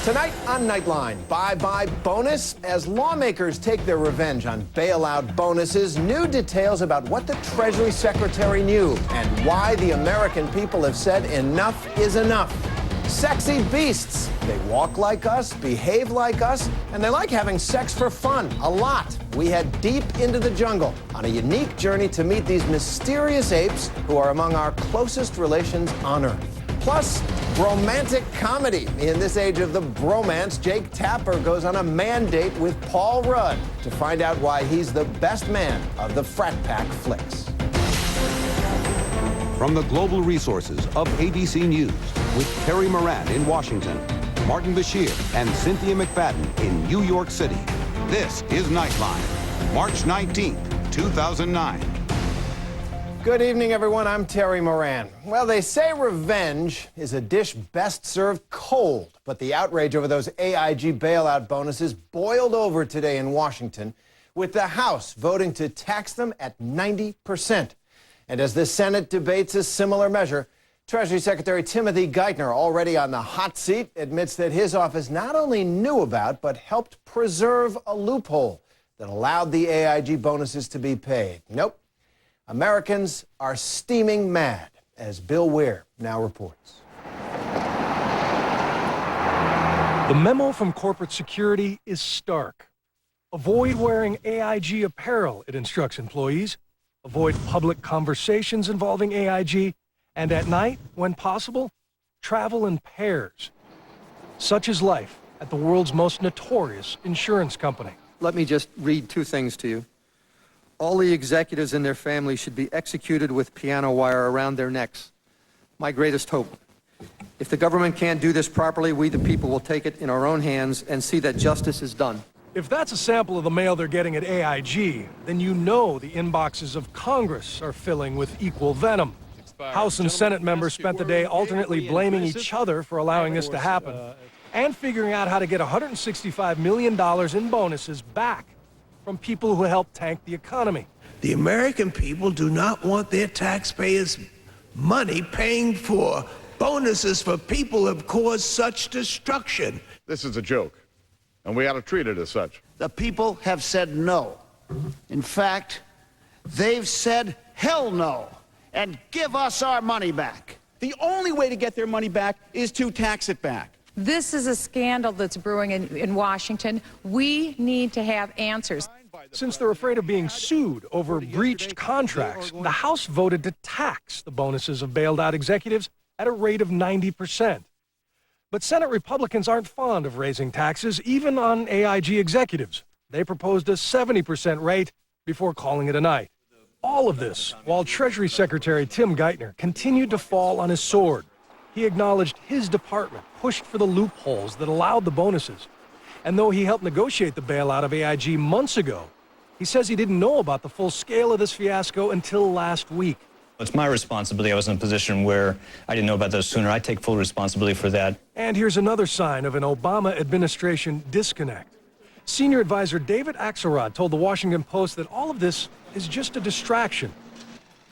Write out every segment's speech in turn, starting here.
Tonight on Nightline, bye-bye bonus. As lawmakers take their revenge on bailout bonuses, new details about what the Treasury Secretary knew and why the American people have said enough is enough. Sexy beasts. They walk like us, behave like us, and they like having sex for fun, a lot. We head deep into the jungle on a unique journey to meet these mysterious apes who are among our closest relations on Earth. Plus, romantic comedy. In this age of the bromance, Jake Tapper goes on a mandate with Paul Rudd to find out why he's the best man of the frat pack flicks. From the global resources of ABC News, with Terry Moran in Washington, Martin Bashir and Cynthia McFadden in New York City, this is Nightline, March 19th, 2009. Good evening, everyone. I'm Terry Moran. Well, they say revenge is a dish best served cold, but the outrage over those AIG bailout bonuses boiled over today in Washington, with the House voting to tax them at 90%. And as the Senate debates a similar measure, Treasury Secretary Timothy Geithner, already on the hot seat, admits that his office not only knew about, but helped preserve a loophole that allowed the AIG bonuses to be paid. Nope. Americans are steaming mad, as Bill Weir now reports. The memo from corporate security is stark. Avoid wearing AIG apparel, it instructs employees. Avoid public conversations involving AIG. And at night, when possible, travel in pairs. Such is life at the world's most notorious insurance company. Let me just read two things to you. All the executives and their families should be executed with piano wire around their necks. My greatest hope. If the government can't do this properly, we the people will take it in our own hands and see that justice is done. If that's a sample of the mail they're getting at AIG, then you know the inboxes of Congress are filling with equal venom. House and Senate members spent the day alternately blaming each other for allowing this to happen and figuring out how to get $165 million in bonuses back from people who helped tank the economy. The American people do not want their taxpayers' money paying for bonuses for people who have caused such destruction. This is a joke, and we ought to treat it as such. The people have said no. In fact, they've said hell no, and give us our money back. The only way to get their money back is to tax it back. This is a scandal that's brewing in Washington. We need to have answers. Since they're afraid of being sued over breached contracts, the House voted to tax the bonuses of bailed out executives at a rate of 90%. But Senate Republicans aren't fond of raising taxes, even on AIG executives. They proposed a 70% rate before calling it a night. All of this while Treasury Secretary Tim Geithner continued to fall on his sword. He acknowledged his department pushed for the loopholes that allowed the bonuses. And though he helped negotiate the bailout of AIG months ago, he says he didn't know about the full scale of this fiasco until last week. It's my responsibility. I was in a position where I didn't know about those sooner. I take full responsibility for that. And here's another sign of an Obama administration disconnect. Senior advisor David Axelrod told the Washington Post that all of this is just a distraction.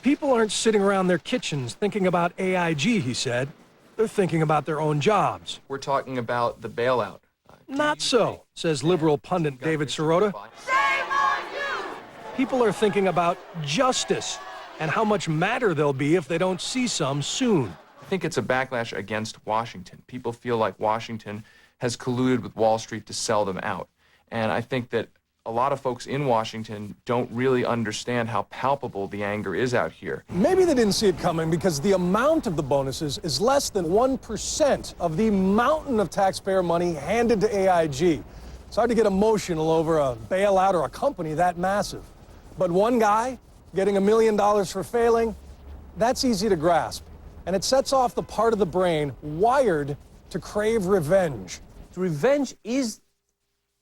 People aren't sitting around their kitchens thinking about AIG, he said. They're thinking about their own jobs. We're talking about the bailout. Not so, says liberal pundit David Sirota. Shame on you! People are thinking about justice and how much madder they'll be if they don't see some soon. I think it's a backlash against Washington. People feel like Washington has colluded with Wall Street to sell them out. And I think that a lot of folks in Washington don't really understand how palpable the anger is out here. Maybe they didn't see it coming because the amount of the bonuses is less than 1% of the mountain of taxpayer money handed to AIG. It's hard to get emotional over a bailout or a company that massive. But one guy getting $1 million for failing, that's easy to grasp. And it sets off the part of the brain wired to crave revenge. Revenge is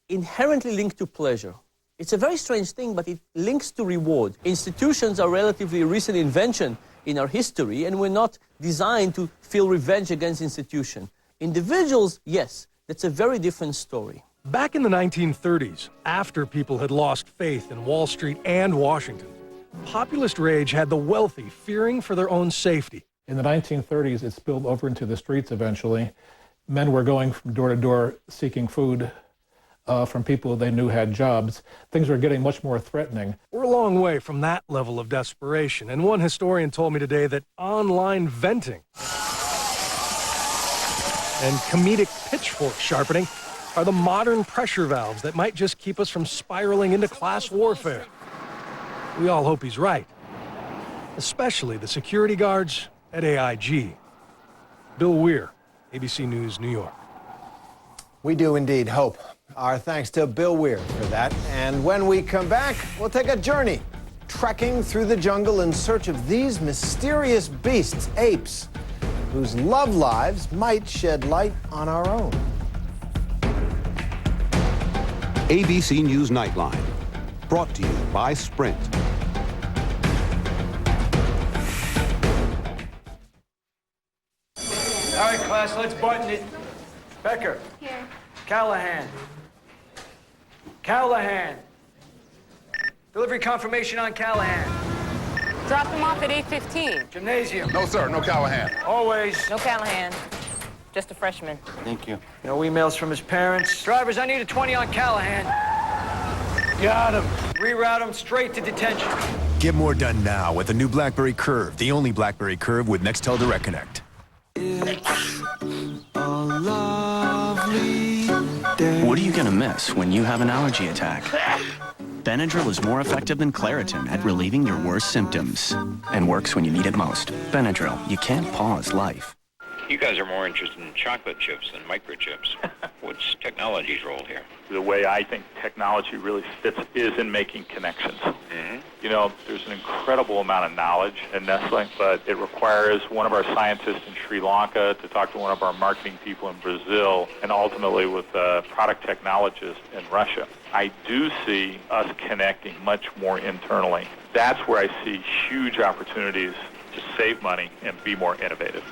inherently linked to pleasure. It's a very strange thing, but it links to reward. Institutions are a relatively recent invention in our history, and we're not designed to feel revenge against institutions. Individuals, yes, that's a very different story. Back in the 1930s, after people had lost faith in Wall Street and Washington, populist rage had the wealthy fearing for their own safety. In the 1930s, it spilled over into the streets eventually. men were going from door to door seeking food from people they knew had jobs. Things were getting much more threatening. We're a long way from that level of desperation, and one historian told me today that online venting and comedic pitchfork sharpening are the modern pressure valves that might just keep us from spiraling into class warfare. We all hope he's right, especially the security guards at AIG. Bill Weir, ABC News, New York. We do indeed hope. Our thanks to Bill Weir for that. And when we come back, we'll take a journey, trekking through the jungle in search of these mysterious beasts, apes, whose love lives might shed light on our own. ABC News Nightline, brought to you by Sprint. All right, class, let's button it. Becker. Here. Callahan. Callahan. Delivery confirmation on Callahan. Drop him off at 8:15. Gymnasium. No, sir, no Callahan. Always. No Callahan. Just a freshman. Thank you. No emails from his parents. Drivers, I need a 20 on Callahan. Got him. Reroute him straight to detention. Get more done now with the new BlackBerry Curve, the only BlackBerry Curve with Nextel Direct Connect. What are you gonna miss when you have an allergy attack? Benadryl is more effective than Claritin at relieving your worst symptoms and works when you need it most. Benadryl, you can't pause life. You guys are more interested in chocolate chips than microchips. What's technology's role here? The way I think technology really fits is in making connections. Mm-hmm. You know, there's an incredible amount of knowledge in Nestle, but it requires one of our scientists in Sri Lanka to talk to one of our marketing people in Brazil, and ultimately with a product technologist in Russia. I do see us connecting much more internally. That's where I see huge opportunities to save money and be more innovative.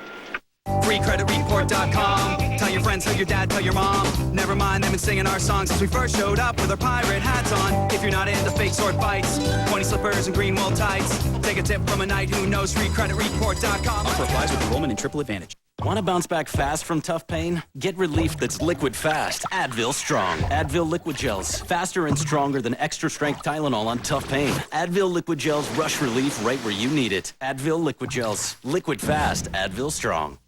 FreeCreditReport.com. Tell your friends, tell your dad, tell your mom. Never mind, they've been singing our songs since we first showed up with our pirate hats on. If you're not into fake sword fights, pointy slippers and green wool tights, take a tip from a knight who knows. FreeCreditReport.com. Offer applies with enrollment and triple advantage. Want to bounce back fast from tough pain? Get relief that's liquid fast. Advil Strong. Advil Liquid Gels. Faster and stronger than extra strength Tylenol on tough pain. Advil Liquid Gels rush relief right where you need it. Advil Liquid Gels. Liquid fast. Advil Strong.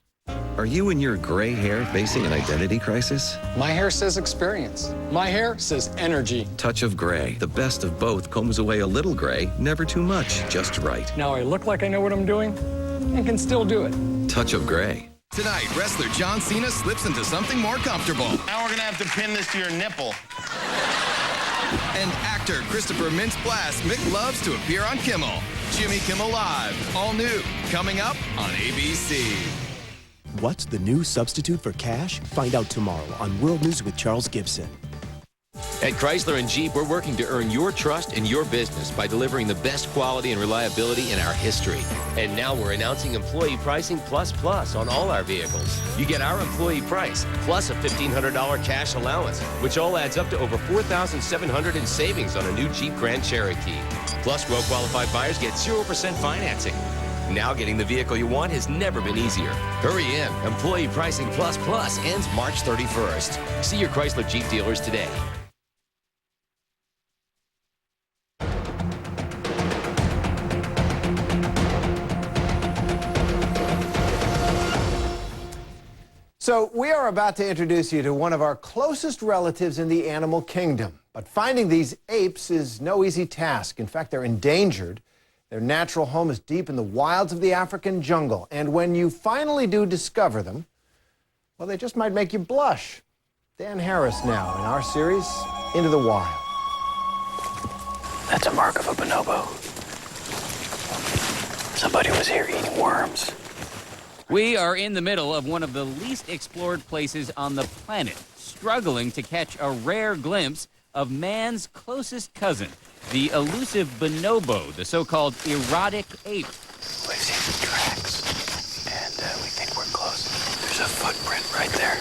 Are you and your gray hair facing an identity crisis? My hair says experience. My hair says energy. Touch of Gray. The best of both combs away a little gray, never too much, just right. Now I look like I know what I'm doing and can still do it. Touch of Gray. Tonight, wrestler John Cena slips into something more comfortable. Now we're going to have to pin this to your nipple. And actor Christopher Mintz-Plasse loves to appear on Kimmel. Jimmy Kimmel Live. All new. Coming up on ABC. What's the new substitute for cash? Find out tomorrow on World News with Charles Gibson. At Chrysler and Jeep, we're working to earn your trust in your business by delivering the best quality and reliability in our history. And now we're announcing employee pricing plus on all our vehicles. You get our employee price plus a $1,500 cash allowance, which all adds up to over $4,700 in savings on a new Jeep Grand Cherokee. Plus, well-qualified buyers get 0% financing. Now getting the vehicle you want has never been easier. Hurry in. Employee pricing plus ends March 31st. See your Chrysler Jeep dealers today. So we are about to introduce you to one of our closest relatives in the animal kingdom. But finding these apes is no easy task. In fact, they're endangered. Their natural home is deep in the wilds of the African jungle. And when you finally do discover them, well, they just might make you blush. Dan Harris now in our series, Into the Wild. That's a mark of a bonobo. Somebody was here eating worms. We are in the middle of one of the least explored places on the planet, struggling to catch a rare glimpse of man's closest cousin, the elusive bonobo, the so-called erotic ape. We've seen some tracks, and we think we're close. There's a footprint right there.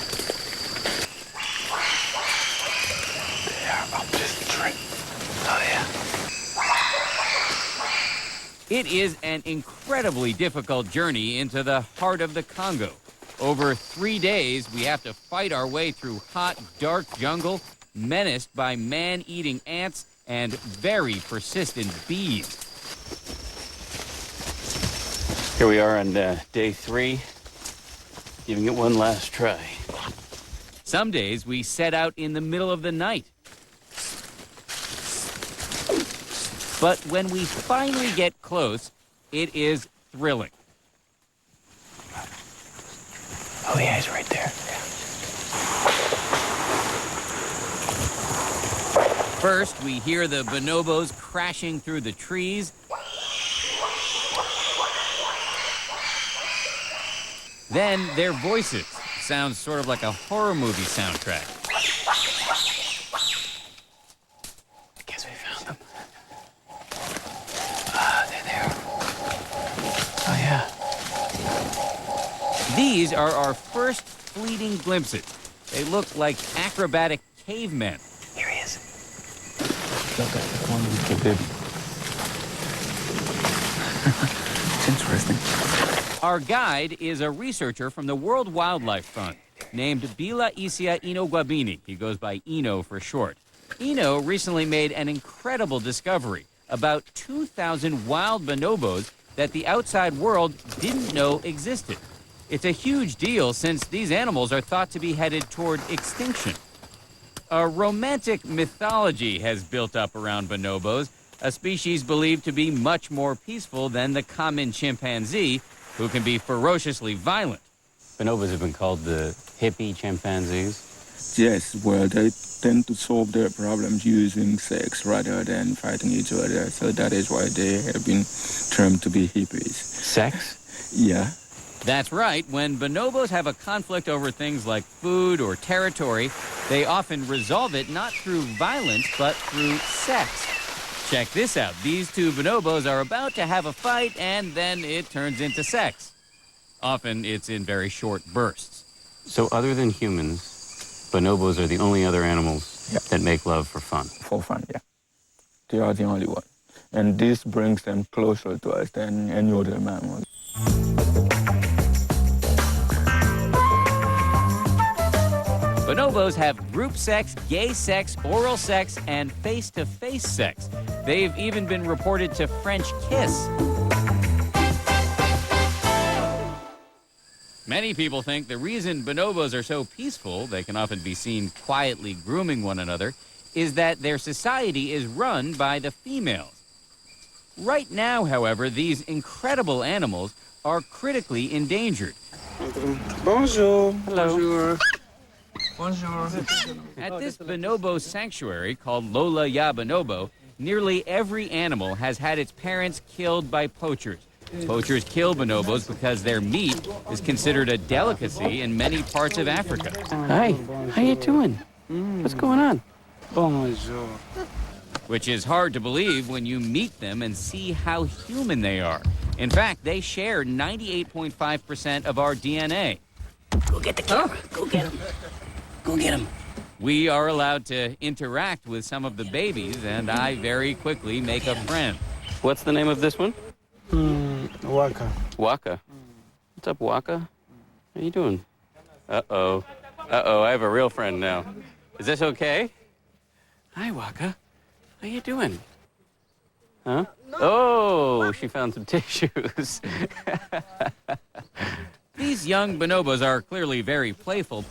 They are up this tree. Oh, yeah. It is an incredibly difficult journey into the heart of the Congo. Over 3 days, we have to fight our way through hot, dark jungle, menaced by man-eating ants and very persistent bees. Here we are on day 3, giving it one last try. Some days we set out in the middle of the night. But when we finally get close, it is thrilling. Oh yeah, he's right there. First, we hear the bonobos crashing through the trees. Then their voices. Sounds sort of like a horror movie soundtrack. I guess we found them. Ah, they're there. Oh yeah. These are our first fleeting glimpses. They look like acrobatic cavemen. Here he is. It's interesting. Our guide is a researcher from the World Wildlife Fund named Bila Isia Ino Guabini. He goes by Ino for short. Ino recently made an incredible discovery about 2,000 wild bonobos that the outside world didn't know existed. It's a huge deal since these animals are thought to be headed toward extinction. A romantic mythology has built up around bonobos, a species believed to be much more peaceful than the common chimpanzee, who can be ferociously violent. Bonobos have been called the hippie chimpanzees. Yes, well, they tend to solve their problems using sex rather than fighting each other. So that is why they have been termed to be hippies. Sex? Yeah. That's right. When bonobos have a conflict over things like food or territory, they often resolve it not through violence, but through sex. Check this out. These two bonobos are about to have a fight, and then it turns into sex. Often, it's in very short bursts. So other than humans, bonobos are the only other animals that make love for fun. For fun, yeah. They are the only one. And this brings them closer to us than any other mammal. Bonobos have group sex, gay sex, oral sex, and face-to-face sex. They've even been reported to French kiss. Many people think the reason bonobos are so peaceful, they can often be seen quietly grooming one another, is that their society is run by the females. Right now, however, these incredible animals are critically endangered. Bonjour. Hello. Bonjour. Bonjour. At this bonobo sanctuary called Lola Ya Bonobo, nearly every animal has had its parents killed by poachers. Poachers kill bonobos because their meat is considered a delicacy in many parts of Africa. Hi, how you doing? What's going on? Bonjour. Which is hard to believe when you meet them and see how human they are. In fact, they share 98.5% of our DNA. Go get the camera. Go get him. Go get him. We are allowed to interact with some of the babies, and I very quickly make a friend. What's the name of this one? Waka. Waka. What's up, Waka? How you doing? Uh-oh. Uh-oh, I have a real friend now. Is this okay? Hi, Waka. How you doing? Huh? Oh, she found some tissues. These young bonobos are clearly very playful.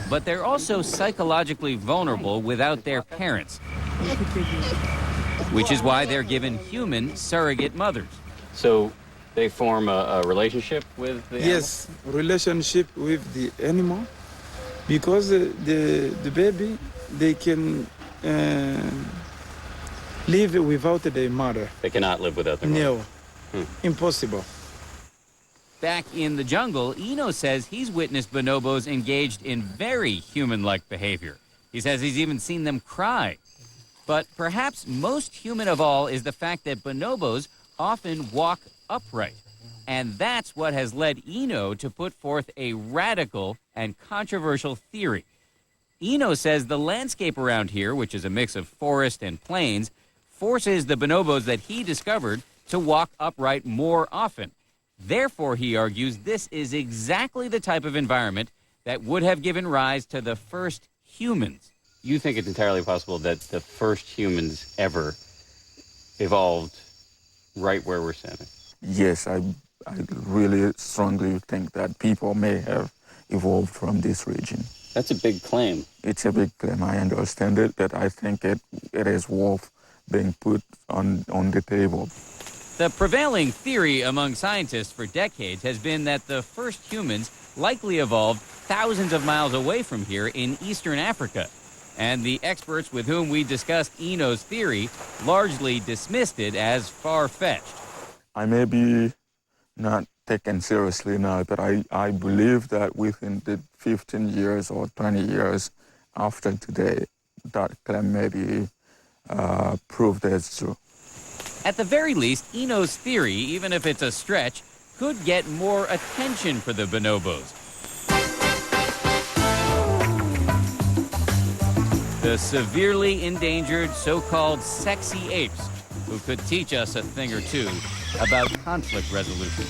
But they're also psychologically vulnerable without their parents, which is why they're given human surrogate mothers. So they form a relationship with the Yes, relationship with the animal. Because the baby, they can live without their mother. They cannot live without their mother. No, impossible. Back in the jungle, Eno says he's witnessed bonobos engaged in very human-like behavior. He says he's even seen them cry. But perhaps most human of all is the fact that bonobos often walk upright. And that's what has led Eno to put forth a radical and controversial theory. Eno says the landscape around here, which is a mix of forest and plains, forces the bonobos that he discovered to walk upright more often. Therefore, he argues, this is exactly the type of environment that would have given rise to the first humans. You think it's entirely possible that the first humans ever evolved right where we're standing? Yes, I really strongly think that people may have evolved from this region. That's a big claim. It's a big claim. I understand it, but I think it is worth being put on the table. The prevailing theory among scientists for decades has been that the first humans likely evolved thousands of miles away from here in eastern Africa. And the experts with whom we discussed Eno's theory largely dismissed it as far-fetched. I may be not taken seriously now, but I believe that within the 15 years or 20 years after today, that claim may be proved as true. At the very least, Eno's theory, even if it's a stretch, could get more attention for the bonobos. The severely endangered so-called sexy apes, who could teach us a thing or two about conflict resolution.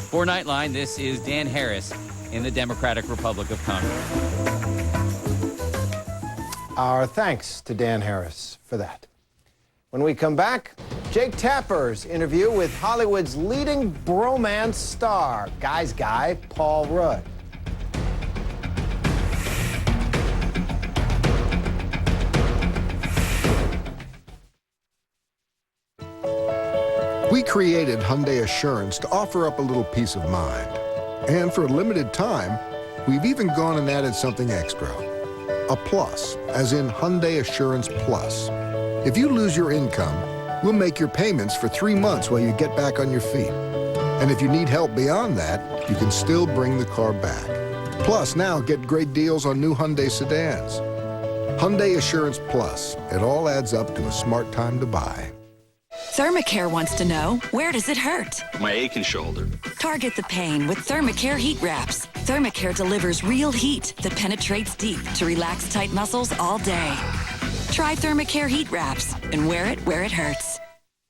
For Nightline, this is Dan Harris in the Democratic Republic of Congo. Our thanks to Dan Harris for that. When we come back, Jake Tapper's interview with Hollywood's leading bromance star, Guy's Guy, Paul Rudd. We created Hyundai Assurance to offer up a little peace of mind. And for a limited time, we've even gone and added something extra. A plus, as in Hyundai Assurance Plus. If you lose your income, we'll make your payments for 3 months while you get back on your feet. And if you need help beyond that, you can still bring the car back. Plus, now get great deals on new Hyundai sedans. Hyundai Assurance Plus. It all adds up to a smart time to buy. Thermacare wants to know, where does it hurt? My aching shoulder. Target the pain with Thermacare heat wraps. Thermacare delivers real heat that penetrates deep to relax tight muscles all day. Try Thermacare heat wraps and wear it where it hurts.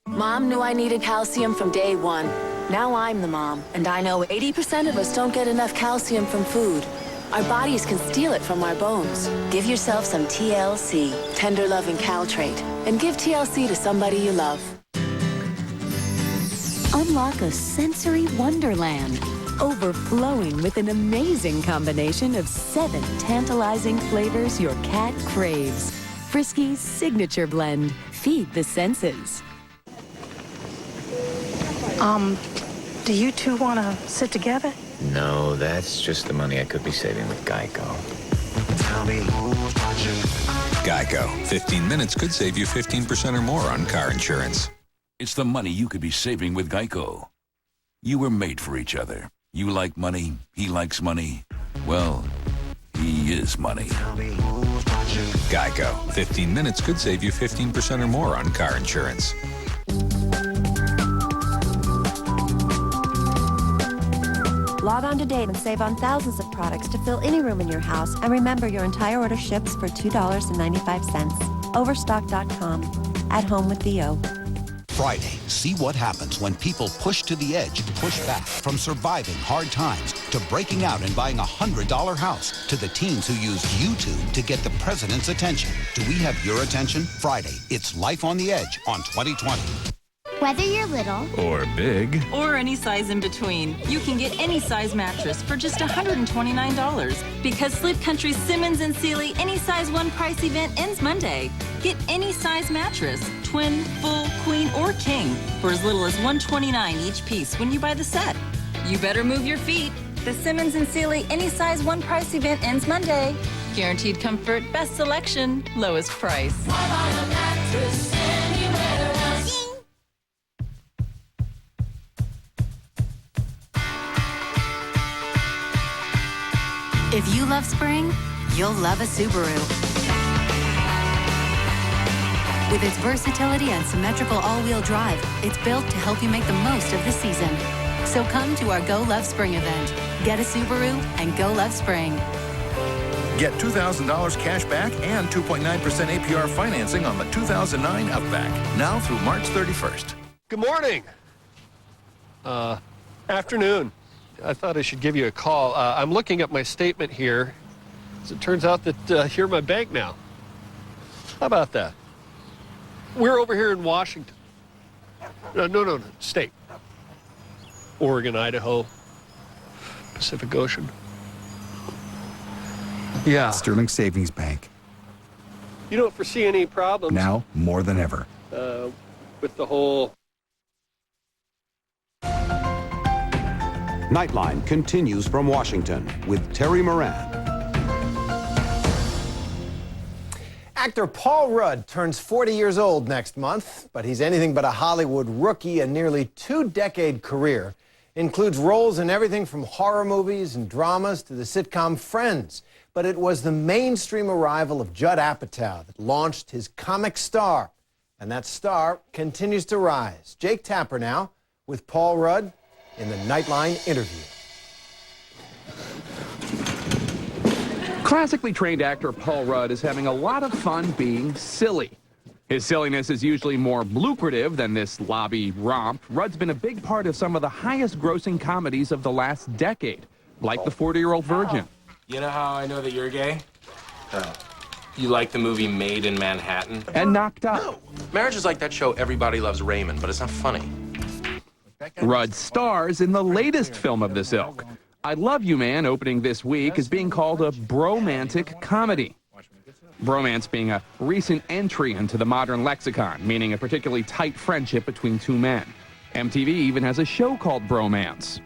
Mom knew I needed calcium from day one. Now I'm the mom, and I know 80% of us don't get enough calcium from food. Our bodies can steal it from our bones. Give yourself some TLC, Tender Loving Caltrate, and give TLC to somebody you love. Unlock a sensory wonderland, overflowing with an amazing combination of 7 tantalizing flavors your cat craves. Frisky's signature blend. Feed the senses. Do you two want to sit together? No, that's just the money I could be saving with Geico. Geico. 15 minutes could save you 15% or more on car insurance. It's the money you could be saving with Geico. You were made for each other. You like money, he likes money. Well, he is money. Geico. 15 minutes could save you 15% or more on car insurance. Log on today and save on thousands of products to fill any room in your house. And remember, your entire order ships for $2.95. Overstock.com. At home with Theo. Friday, see what happens when people push to the edge, push back, from surviving hard times to breaking out and buying a $100 house, to the teens who used YouTube to get the president's attention. Do we have your attention? Friday, it's Life on the Edge on 2020. Whether you're little or big or any size in between, you can get any size mattress for just $129 because Sleep Country's Simmons & Sealy Any Size One Price event ends Monday. Get any size mattress, twin, full, queen, or king, for as little as $129 each piece when you buy the set. You better move your feet. The Simmons & Sealy Any Size One Price event ends Monday. Guaranteed comfort, best selection, lowest price. Why buy a mattress anywhere else? If you love spring, you'll love a Subaru. With its versatility and symmetrical all-wheel drive, it's built to help you make the most of the season. So come to our Go Love Spring event. Get a Subaru and go love spring. Get $2,000 cash back and 2.9% APR financing on the 2009 Outback, now through March 31st. Good morning. Afternoon. I thought I should give you a call. I'm looking at my statement here. As it turns out that you're my bank now. How about that? We're over here in Washington. No, state. Oregon, Idaho, Pacific Ocean. Yeah. Sterling Savings Bank. You don't foresee any problems? Now more than ever. With the whole... Nightline continues from Washington with Terry Moran. Actor Paul Rudd turns 40 years old next month, but he's anything but a Hollywood rookie. A nearly two-decade career includes roles in everything from horror movies and dramas to the sitcom Friends. But it was the mainstream arrival of Judd Apatow that launched his comic star. And that star continues to rise. Jake Tapper now with Paul Rudd in the Nightline interview. Classically trained actor Paul Rudd is having a lot of fun being silly. His silliness is usually more lucrative than this lobby romp. Rudd's been a big part of some of the highest grossing comedies of the last decade, like The 40-Year-Old Virgin. You know how I know that you're gay? You like the movie Made in Manhattan? And Knocked Up. No. Marriage is like that show Everybody Loves Raymond, but it's not funny. Rudd stars in the latest film of this ilk. I Love You Man, opening this week, is being called a bromantic comedy. Bromance being a recent entry into the modern lexicon, meaning a particularly tight friendship between two men. MTV even has a show called Bromance.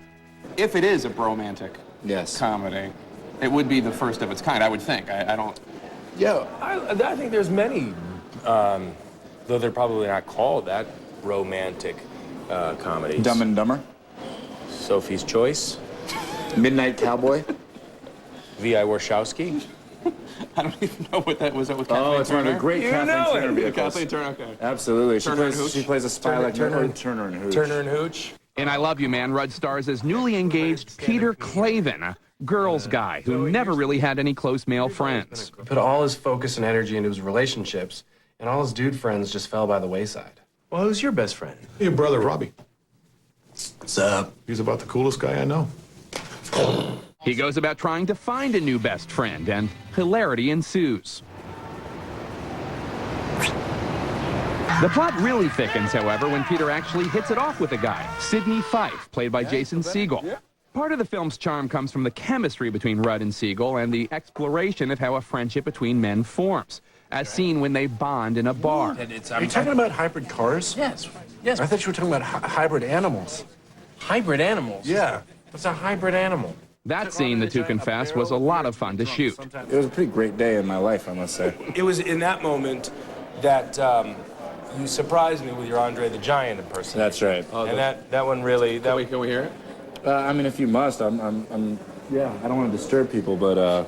If it is a bromantic comedy, it would be the first of its kind, I would think. I don't... Yeah, I think there's many, though they're probably not called that, romantic comedies. Dumb and Dumber? Sophie's Choice? Midnight Cowboy? V.I. Warshawski? I don't even know what that was. That with Oh, Kathleen it's one of the Turner? great Kathleen Turner vehicles. Kathleen Turner, okay. Absolutely. Turner and Hooch? She plays a spy like Turner and Hooch. Turner and Hooch. In I Love You Man, Rudd stars as newly engaged Peter Clavin, a girls' guy who never really had any close male friends. He put all his focus and energy into his relationships, and all his dude friends just fell by the wayside. Well, who's your best friend? Your brother, Robbie. What's up? He's about the coolest guy I know. He goes about trying to find a new best friend, and hilarity ensues. The plot really thickens, however, when Peter actually hits it off with a guy, Sidney Fife, played by Jason Segel. Part of the film's charm comes from the chemistry between Rudd and Segel and the exploration of how a friendship between men forms, as seen when they bond in a bar. Are you talking about hybrid cars? Yes. Yes. I thought you were talking about hybrid animals. Hybrid animals? Yeah. What's a hybrid animal? That scene, the two confess, was a lot of fun to shoot. It was a pretty great day in my life, I must say. It was in that moment that you surprised me with your Andre the Giant impersonation. That's right. And that one really... Can we hear it? I mean, if you must, yeah, I don't want to disturb people, but,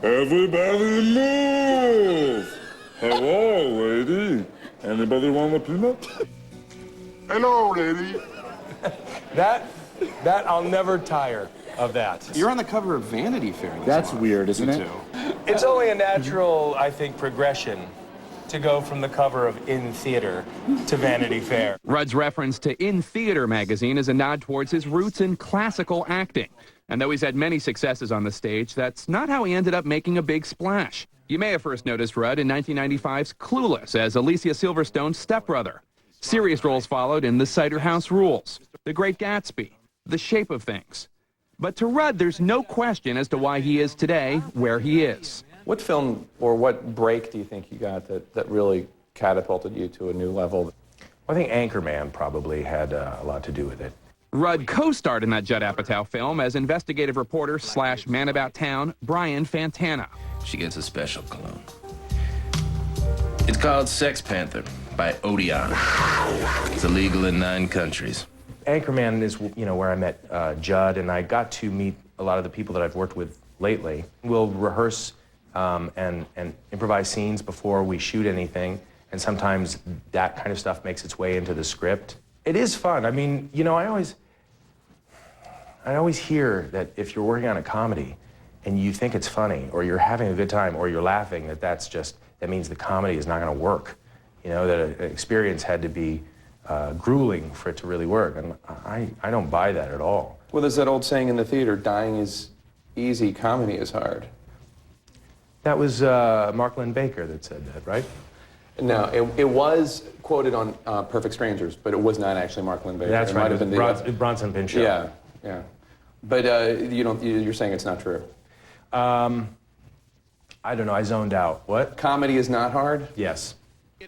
everybody move! Hello, lady. Anybody want a peanut? Hello, lady. That I'll never tire of that. You're on the cover of Vanity Fair. That's weird, isn't it? It's only a natural, I think, progression to go from the cover of In Theater to Vanity Fair. Rudd's reference to In Theater magazine is a nod towards his roots in classical acting. And though he's had many successes on the stage, that's not how he ended up making a big splash. You may have first noticed Rudd in 1995's Clueless as Alicia Silverstone's stepbrother. Serious roles followed in The Cider House Rules, The Great Gatsby, The Shape of Things. But to Rudd, there's no question as to why he is today where he is. What film or what break do you think you got that really catapulted you to a new level? I think Anchorman probably had a lot to do with it. Rudd co-starred in that Judd Apatow film as investigative reporter / man about town Brian Fantana. She gets a special cologne. It's called Sex Panther by Odeon. It's illegal in 9 countries. Anchorman is, where I met Judd, and I got to meet a lot of the people that I've worked with lately. We'll rehearse and improvise scenes before we shoot anything, and sometimes that kind of stuff makes its way into the script. It is fun. I mean, I always hear that if you're working on a comedy, and you think it's funny, or you're having a good time, or you're laughing, that means the comedy is not going to work. You know, that an experience had to be grueling for it to really work, and I don't buy that at all. Well, there's that old saying in the theater, dying is easy, comedy is hard. That was Mark Lynn Baker that said that, right? No, it was quoted on Perfect Strangers, but it was not actually Mark Lynn Baker. That's it right. Might have been Bronson Pinchot. Yeah, yeah. But you're saying it's not true. I don't know. I zoned out. What? Comedy is not hard? Yes.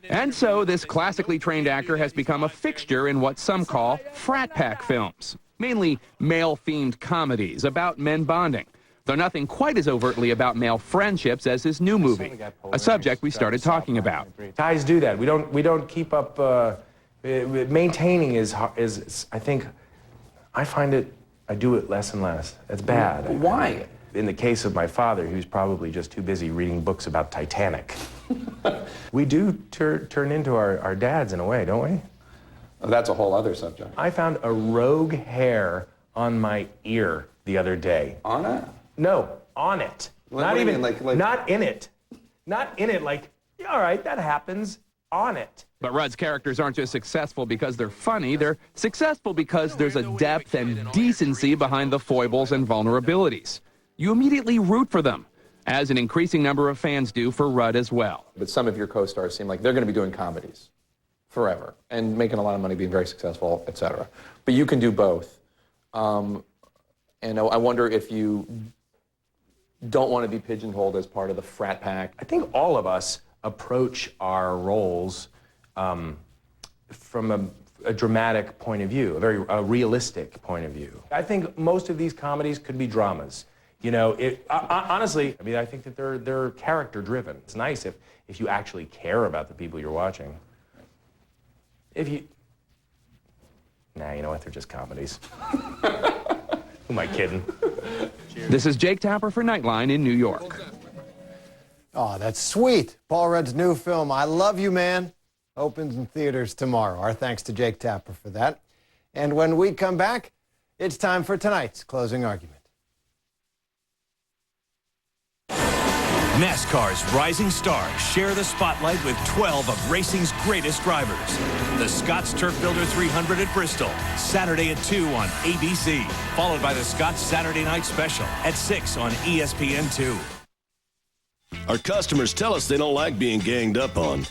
And so this classically trained actor has become a fixture in what some call frat pack films, mainly male-themed comedies about men bonding, though nothing quite as overtly about male friendships as his new movie, a subject we started talking about. Guys do that. We don't keep up. Maintaining is I think, I find it. I do it less and less. It's bad. Why? In the case of my father, he was probably just too busy reading books about Titanic. We do turn into our dads in a way, don't we? Oh, that's a whole other subject. I found a rogue hair on my ear the other day. On it? No, on it. Not even, like... Not in it. Not in it, like, all right, that happens. On it. But Rudd's characters aren't just successful because they're funny, they're successful because there's a depth and decency behind the foibles and vulnerabilities. You immediately root for them, as an increasing number of fans do for Rudd as well. But some of your co-stars seem like they're going to be doing comedies forever and making a lot of money, being very successful, etc. But you can do both. And I wonder if you don't want to be pigeonholed as part of the frat pack. I think all of us approach our roles from a dramatic point of view, a realistic point of view. I think most of these comedies could be dramas. You know, honestly, I mean, I think that they're character-driven. It's nice if you actually care about the people you're watching. If you... Nah, you know what? They're just comedies. Who am I kidding? This is Jake Tapper for Nightline in New York. Oh, that's sweet. Paul Rudd's new film, I Love You, Man, opens in theaters tomorrow. Our thanks to Jake Tapper for that. And when we come back, it's time for tonight's closing argument. NASCAR's rising stars share the spotlight with 12 of racing's greatest drivers. The Scott's Turf Builder 300 at Bristol, Saturday at 2 on ABC, followed by the Scott's Saturday Night Special at 6 on ESPN2. Our customers tell us they don't like being ganged up on.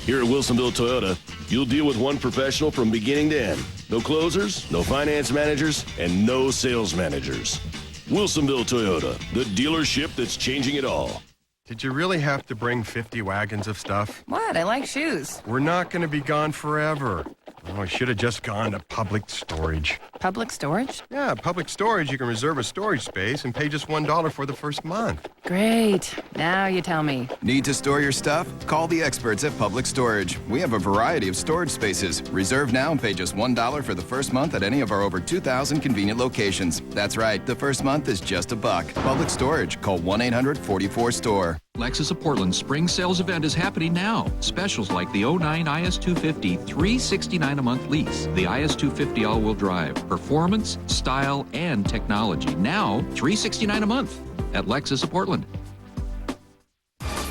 Here at Wilsonville Toyota, you'll deal with one professional from beginning to end. No closers, no finance managers, and no sales managers. Wilsonville Toyota, the dealership that's changing it all. Did you really have to bring 50 wagons of stuff? What? I like shoes. We're not going to be gone forever. Oh, I should have just gone to public storage. Public storage? Yeah, public storage. You can reserve a storage space and pay just $1 for the first month. Great. Now you tell me. Need to store your stuff? Call the experts at Public Storage. We have a variety of storage spaces. Reserve now and pay just $1 for the first month at any of our over 2,000 convenient locations. That's right. The first month is just $1. Public Storage. Call 1-800-44-STORE. Lexus of Portland's spring sales event is happening now. Specials like the 09 IS250, $369 a month lease. The IS250 all-wheel drive. Performance, style, and technology. Now, $369 a month at Lexus of Portland.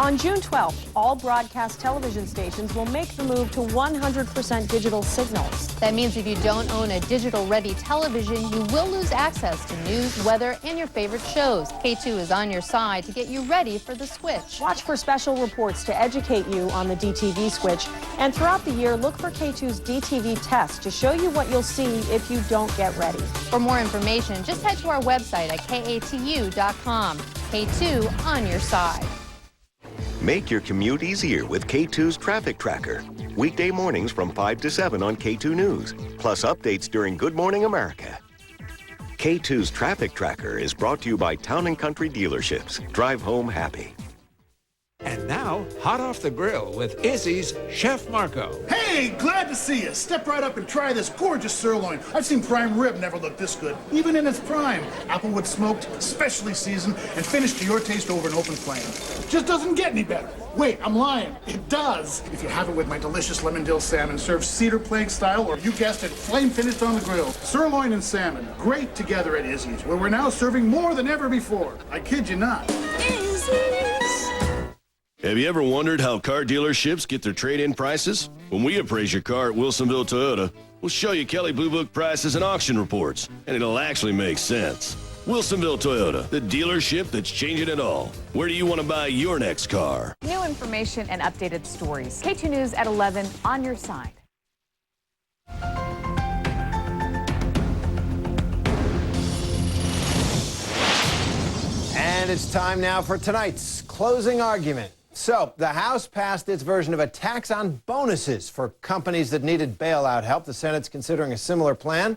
On June 12th, all broadcast television stations will make the move to 100% digital signals. That means if you don't own a digital-ready television, you will lose access to news, weather, and your favorite shows. K2 is on your side to get you ready for the switch. Watch for special reports to educate you on the DTV switch. And throughout the year, look for K2's DTV test to show you what you'll see if you don't get ready. For more information, just head to our website at katu.com. K2 on your side. Make your commute easier with K2's Traffic Tracker. Weekday mornings from 5 to 7 on K2 News, plus updates during Good Morning America. K2's Traffic Tracker is brought to you by Town & Country Dealerships. Drive home happy. And now, hot off the grill with Izzy's Chef Marco. Hey, glad to see you. Step right up and try this gorgeous sirloin. I've seen prime rib never look this good, even in its prime. Applewood smoked, specially seasoned, and finished to your taste over an open flame. Just doesn't get any better. Wait, I'm lying. It does. If you have it with my delicious lemon dill salmon served cedar plank style, or you guessed it, flame finished on the grill. Sirloin and salmon, great together at Izzy's, where we're now serving more than ever before. I kid you not. Have you ever wondered how car dealerships get their trade-in prices? When we appraise your car at Wilsonville Toyota, we'll show you Kelley Blue Book prices and auction reports, and it'll actually make sense. Wilsonville Toyota, the dealership that's changing it all. Where do you want to buy your next car? New information and updated stories. K2 News at 11 on your side. And it's time now for tonight's closing argument. So, the House passed its version of a tax on bonuses for companies that needed bailout help. The Senate's considering a similar plan.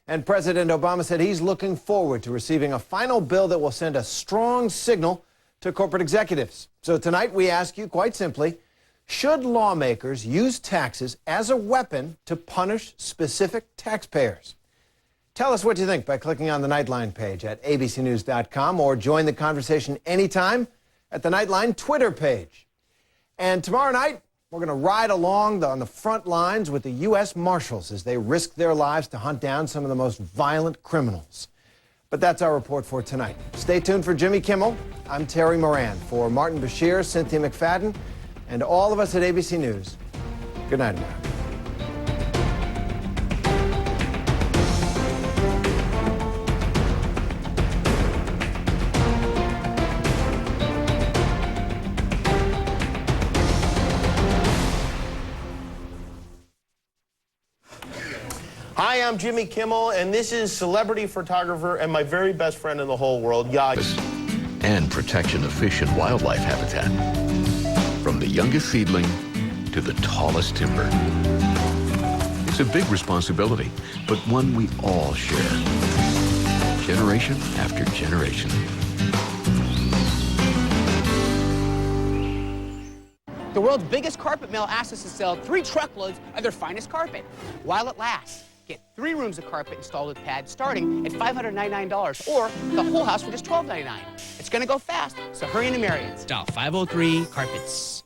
And President Obama said he's looking forward to receiving a final bill that will send a strong signal to corporate executives. So tonight we ask you quite simply, should lawmakers use taxes as a weapon to punish specific taxpayers? Tell us what you think by clicking on the Nightline page at abcnews.com or join the conversation anytime at the Nightline Twitter page. And tomorrow night, we're going to ride along on the front lines with the U.S. Marshals as they risk their lives to hunt down some of the most violent criminals. But that's our report for tonight. Stay tuned for Jimmy Kimmel. I'm Terry Moran. For Martin Bashir, Cynthia McFadden, and all of us at ABC News, good night, America. Hi, I'm Jimmy Kimmel, and this is celebrity photographer and my very best friend in the whole world, Yagi. And protection of fish and wildlife habitat. From the youngest seedling to the tallest timber. It's a big responsibility, but one we all share. Generation after generation. The world's biggest carpet mill asked us to sell 3 truckloads of their finest carpet while it lasts. Get 3 rooms of carpet installed with pads starting at $599 or the whole house for just $12.99. It's going to go fast, so hurry into Marriott's. Dial 503 Carpets.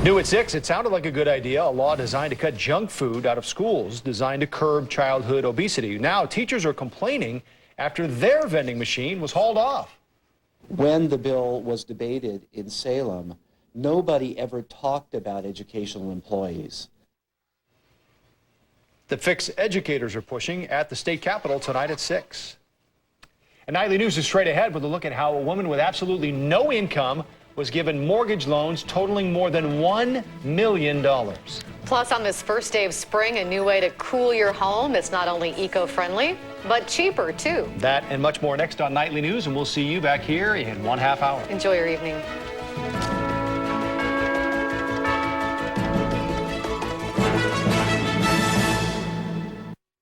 New at 6, it sounded like a good idea, a law designed to cut junk food out of schools, designed to curb childhood obesity. Now teachers are complaining after their vending machine was hauled off. When the bill was debated in Salem, nobody ever talked about educational employees. The fix educators are pushing at the state capitol tonight at 6. And Nightly News is straight ahead with a look at how a woman with absolutely no income was given mortgage loans totaling more than $1 million. Plus, on this first day of spring, a new way to cool your home. It's not only eco-friendly, but cheaper, too. That and much more next on Nightly News, and we'll see you back here in 1/2 hour. Enjoy your evening.